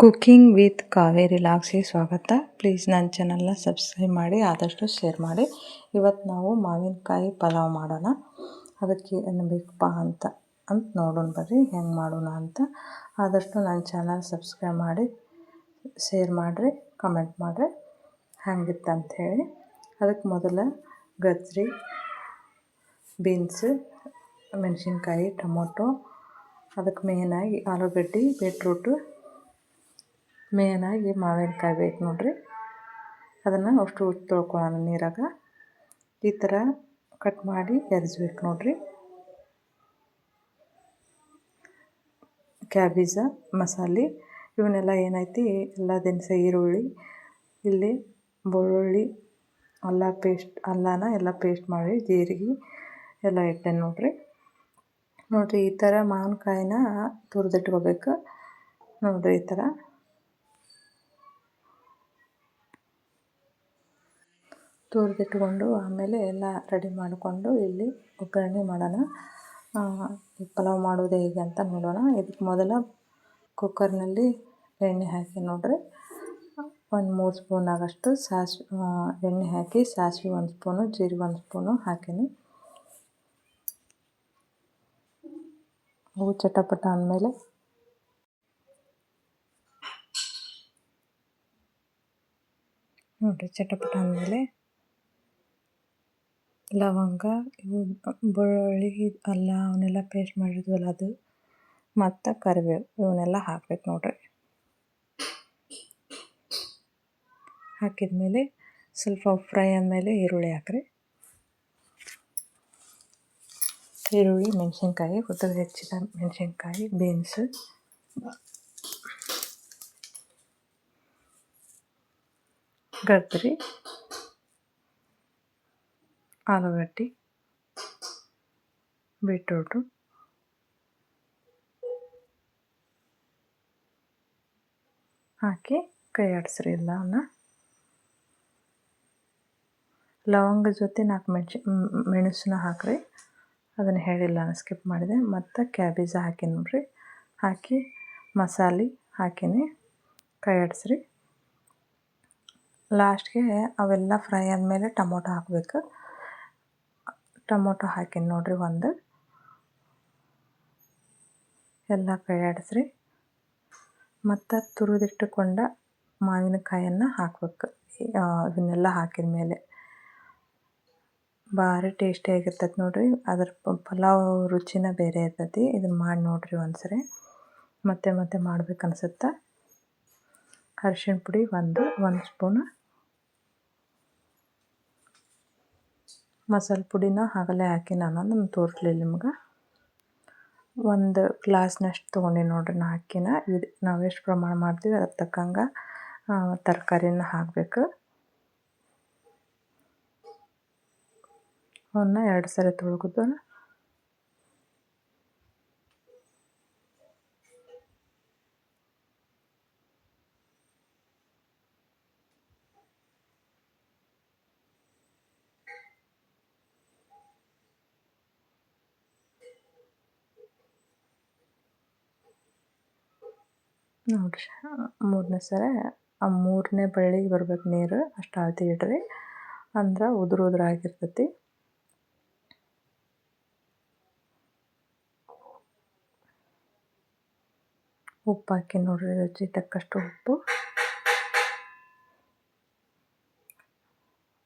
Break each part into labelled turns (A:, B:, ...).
A: Cooking with Kaveri ಲಾಗ್ಸ್ಗೆ ಸ್ವಾಗತ. Please ನನ್ನ ಚಾನಲ್ನ ಸಬ್ಸ್ಕ್ರೈಬ್ ಮಾಡಿ, ಆದಷ್ಟು ಶೇರ್ ಮಾಡಿ. ಇವತ್ತು ನಾವು ಮಾವಿನಕಾಯಿ ಪಲಾವ್ ಮಾಡೋಣ. ಅದಕ್ಕೆ ಏನು ಬೇಕಪ್ಪ ಅಂತ ನೋಡೋಣ ಬರ್ರಿ, ಹೆಂಗೆ ಮಾಡೋಣ ಅಂತ. ಆದಷ್ಟು ನನ್ನ ಚಾನಲ್ ಸಬ್ಸ್ಕ್ರೈಬ್ ಮಾಡಿ, ಶೇರ್ ಮಾಡಿರಿ, ಕಮೆಂಟ್ ಮಾಡಿರಿ ಹೆಂಗಿತ್ತು ಅಂಥೇಳಿ. ಅದಕ್ಕೆ ಮೊದಲ ಗಜ್ರಿ, ಬೀನ್ಸು, ಮೆಣಸಿನ್ಕಾಯಿ, ಟೊಮೊಟೊ, ಅದಕ್ಕೆ ಮೇನಾಗಿ ಆಲೂಗಡ್ಡೆ, ಬೀಟ್ರೂಟು, ಮೇನಾಗಿ ಮಾವಿನಕಾಯಿ ಬೇಕು ನೋಡಿರಿ. ಅದನ್ನು ಅಷ್ಟು ತೊಳ್ಕೊಳ್ಳೋಣ ನೀರಾಗ. ಈ ಥರ ಕಟ್ ಮಾಡಿ ಎರಿಸ್ಬೇಕು ನೋಡಿರಿ. ಕ್ಯಾಬೇಜ, ಮಸಾಲೆ ಇವನ್ನೆಲ್ಲ ಏನೈತಿ ಎಲ್ಲ ದಿನಸ ಈರುಳ್ಳಿ, ಇಲ್ಲಿ ಬೆಳ್ಳುಳ್ಳಿ, ಅಲ್ಲನ ಎಲ್ಲ ಪೇಸ್ಟ್ ಮಾಡಿ ಜೀರಿಗೆ ಎಲ್ಲ ಇಟ್ಟೇನೆ ನೋಡಿರಿ. ಈ ಥರ ಮಾವಿನಕಾಯಿನ ತುರಿದಿಟ್ಕೋಬೇಕು ನೋಡಿರಿ. ಈ ಥರ ತುರಿದಿಟ್ಕೊಂಡು ಆಮೇಲೆ ಎಲ್ಲ ರೆಡಿ ಮಾಡಿಕೊಂಡು ಇಲ್ಲಿ ಒಗ್ಗರಣೆ ಮಾಡೋಣ. ಪಲಾವ್ ಮಾಡೋದು ಹೇಗೆ ಅಂತ ನೋಡೋಣ. ಇದಕ್ಕೆ ಮೊದಲ ಕುಕ್ಕರ್ನಲ್ಲಿ ಎಣ್ಣೆ ಹಾಕಿ ನೋಡಿರಿ. ಒಂದು 3 ಸ್ಪೂನ್ ಆಗೋಷ್ಟು ಎಣ್ಣೆ ಹಾಕಿ, ಸಾಸಿವೆ 1 ಸ್ಪೂನು, ಜೀರಿಗೆ 1 ಸ್ಪೂನು ಹಾಕೀನಿ. ಅವು ಚಟಪಟ ಅಂದಮೇಲೆ ನೋಡಿರಿ, ಚಟಪಟ ಅಂದಮೇಲೆ ಲವಂಗ, ಇವು ಬೆಳ್ಳುಳ್ಳಿ, ಅಲ್ಲ ಅವನ್ನೆಲ್ಲ ಪೇಸ್ಟ್ ಮಾಡಿದ್ವಲ್ಲ ಅದು, ಮತ್ತು ಕರಿಬೇವು ಇವನ್ನೆಲ್ಲ ಹಾಕ್ಬೇಕು ನೋಡಿರಿ. ಹಾಕಿದ್ಮೇಲೆ ಸ್ವಲ್ಪ ಫ್ರೈ ಆದಮೇಲೆ ಈರುಳ್ಳಿ ಹಾಕ್ರಿ. ಈರುಳ್ಳಿ, ಮೆಣಸಿನ್ಕಾಯಿ, ಉದ್ದಗೆ ಹೆಚ್ಚಿದ ಮೆಣಸಿನ್ಕಾಯಿ, ಬೀನ್ಸು, ಗಜ್ರಿ, ಆಲೂಗಡ್ಡೆ, ಬೀಟ್ರೂಟು ಹಾಕಿ ಕೈ ಆಡಿಸ್ರಿ ಎಲ್ಲವನ್ನ. ಲವಂಗ ಜೊತೆ 4 ಮೆಣಸನ್ನ ಹಾಕ್ರಿ. ಅದನ್ನು ಹೇಳಿಲ್ಲ, ನಾನು ಸ್ಕಿಪ್ ಮಾಡಿದೆ. ಮತ್ತು ಕ್ಯಾಬೇಜ ಹಾಕಿ ನೋಡಿರಿ. ಹಾಕಿ ಮಸಾಲೆ ಹಾಕೀನಿ, ಕೈ ಆಡಿಸ್ರಿ. ಲಾಸ್ಟ್ಗೆ ಅವೆಲ್ಲ ಫ್ರೈ ಆದಮೇಲೆ ಟೊಮೊಟೊ ಹಾಕಬೇಕು. ಟೊಮೊಟೊ ಹಾಕೀನಿ ನೋಡಿರಿ. ಒಂದು ಎಲ್ಲ ಕೈ ಆಡಿಸ್ರಿ. ಮತ್ತು ತುರಿದಿಟ್ಟುಕೊಂಡ ಮಾವಿನಕಾಯನ್ನು ಹಾಕ್ಬೇಕು. ಇವನ್ನೆಲ್ಲ ಹಾಕಿದ ಮೇಲೆ ಭಾರಿ ಟೇಸ್ಟಿಯಾಗಿರ್ತೈತೆ ನೋಡಿರಿ. ಅದ್ರ ಪಲಾವ್ ರುಚಿನ ಬೇರೆ ಇರ್ತೈತಿ. ಇದನ್ನು ಮಾಡಿ ನೋಡಿರಿ ಒಂದ್ಸರಿ, ಮತ್ತೆ ಮತ್ತೆ ಮಾಡ್ಬೇಕು ಅನ್ಸುತ್ತೆ. ಅರಿಶಿಣ ಪುಡಿ 1 ಸ್ಪೂನು, ಮಸಾಲೆ ಪುಡಿನ ಆಗಲೇ ಹಾಕಿ ನಾನು ತೋರಿಸ್ಲಿಲ್ಲ ನಿಮ್ಗೆ. 1 ಗ್ಲಾಸ್ನಷ್ಟು ತೊಗೊಂಡು ನೋಡಿರಿ ನಾ ಅಕ್ಕಿನ. ಇದು ನಾವು ಎಷ್ಟು ಪ್ರಮಾಣ ಮಾಡ್ತೀವಿ ಅದಕ್ಕೆ ತಕ್ಕಂಗೆ ತರಕಾರಿನ ಹಾಕಬೇಕು. ಅವನ್ನ 2 ಸರಿ ತೊಳ್ಕೊದು ನೋಡಿರಿ. 3ನೇ ಸರಿ, 3ನೇ ಬಳ್ಳಿಗೆ ಬರ್ಬೇಕು ನೀರು, ಅಷ್ಟು ಅಳತೆ ಇಡ್ರಿ. ಅಂದ್ರೆ ಉದುರಾಗಿರ್ತೈತಿ. ಉಪ್ಪು ಹಾಕಿ ನೋಡಿರಿ, ರುಚಿ ತಕ್ಕಷ್ಟು ಉಪ್ಪು.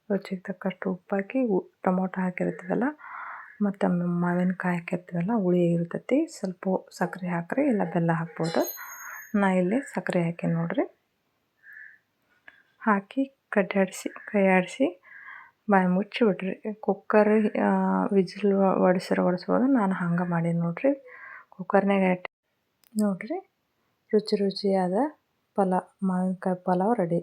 A: ರುಚಿಗೆ ತಕ್ಕಷ್ಟು ಉಪ್ಪು ಹಾಕಿ, ಟೊಮೊಟೊ ಹಾಕಿರ್ತೀವಲ್ಲ ಮತ್ತು ಮಾವಿನಕಾಯಿ ಹಾಕಿರ್ತೀವಲ್ಲ, ಹುಳಿ ಇರ್ತೈತಿ. ಸ್ವಲ್ಪ ಸಕ್ಕರೆ ಹಾಕ್ರಿ, ಇಲ್ಲ ಬೆಲ್ಲ ಹಾಕ್ಬೋದು. ನಾ ಇಲ್ಲಿ ಸಕ್ಕರೆ ಹಾಕಿ ನೋಡಿರಿ. ಹಾಕಿ ಕೈ ಆಡಿಸಿ ಬಾಯಿ ಮುಚ್ಚಿ ಬಿಡ್ರಿ. ಕುಕ್ಕರ್ ವಿಜಿಲ್ ಹೊಡಿಸ್ಬೋದು. ನಾನು ಹಂಗೆ ಮಾಡೀನಿ ನೋಡಿರಿ. ಕುಕ್ಕರ್ನಾಗ ನೋಡಿರಿ, ರುಚಿಯಾದ ಮಾವಿನಕಾಯಿ ಪಲಾವ್ ರೆಡಿ.